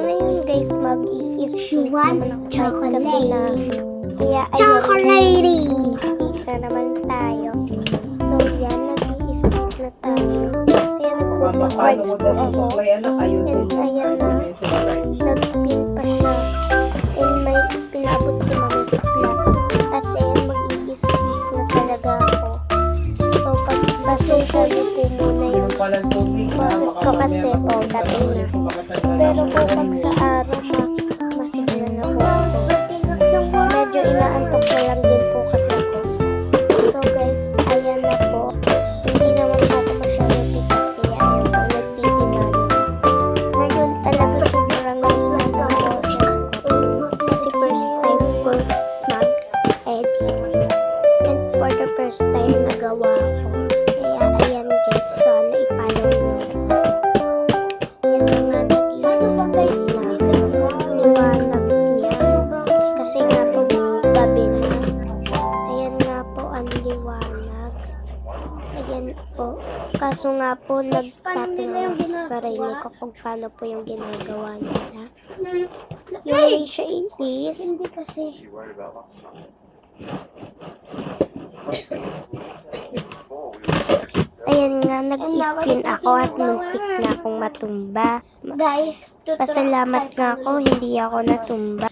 ngayon guys, mag-i-skip naman ako chocolate. Kaya Chocolate. skip na naman tayo. So yan, nag-i-skip na tayo. Kaya nagpo-cards po ako. And ayan na, nag-spin pa siya. And may pinabot si mami sa flat. At ayan, mag-i-skip na talaga ako. So pagbasensya niyo po muna yung boses ko kasi dati na. Pero po pag sa araw, masigla na po ako. Medyo inaantok na lang din po kasi ako. So guys, ayan na po. Hindi naman po ako masyadong sikat. Kaya ayan po, nagtitiman. Ngayon talaga sobrang nahina po ang boses ko. Kasi first time ko mag-edit. And for the first time nagawa ko. Kaya ayan guys, sana ipalaw nyo. Yan na nga nag-i-skip na. Liwanag niya. Kasi nga po, gabi na. Ayan nga po ang liwanag. Ayan po. Kaso nga po, nagtatanong ako sa sarili ko kung paano po yung ginagawa nila. Yung way siya is, Hindi kasi. ayan nga, nag-spin ako at muntik na akong matumba. Guys, Pasalamat nga ako, hindi ako natumba.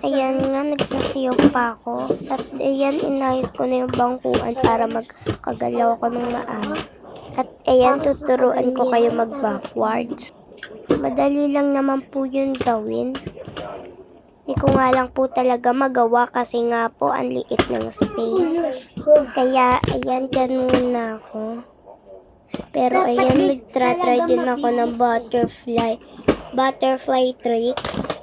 Ayan nga, nagsasiyaw pa ako. At ayan, inayos ko na yung bangkuan para magkagalaw ako ng maayos. At ayan, tuturuan ko kayo mag-backwards. Madali lang naman po yun gawin. Hindi ko nga lang po talaga magawa kasi nga po ang liit ng space. Kaya ayan, dyan muna ako. Pero ayan, nagtry din ako ng butterfly tricks.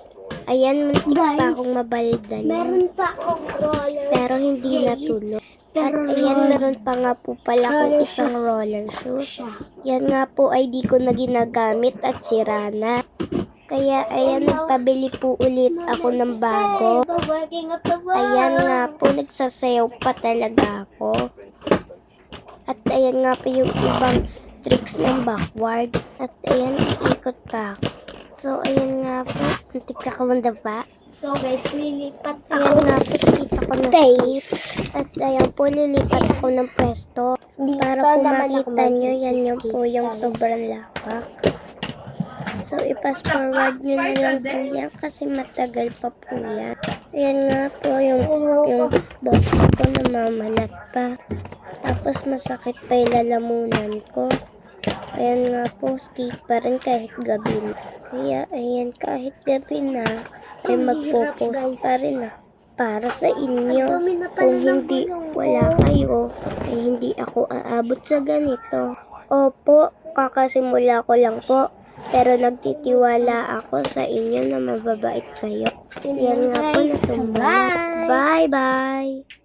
Ayan, muntik pa akong mabaldan. meron pa akong roller. Pero hindi natuloy. At ayan, meron pa nga po pala akong isang roller shoes. Yan nga po ay di ko na ginagamit at sira na. Kaya ayan, nagpabili po ulit ako ng bago. Ayan nga po, nagsasayaw pa talaga ako. At ayan nga po yung ibang tricks ng backward. At ayan, ikot pa ako. So ayan nga po, antik na kawanda pa. So guys, lilipat Ayan nga po, kita ko na space. At ayan po, lilipat ako ng pwesto. Para po makita nyo, yan yung po yung sobrang lapak. So, i-fast forward nyo na lang po yan kasi matagal pa po yan. Ayan nga po yung boses ko namamalat pa. Tapos masakit pa yung lalamunan ko. Ayan nga po, skate pa rin kahit gabi na. Kaya ayan, kahit gabi na, ay magpo-post pa rin para sa inyo. Kung hindi wala kayo, ay hindi ako aabot sa ganito. Opo, kakasimula ko lang po. Pero nagtitiwala ako sa inyo na mababait kayo. Yan nga po, natumba. Bye-bye!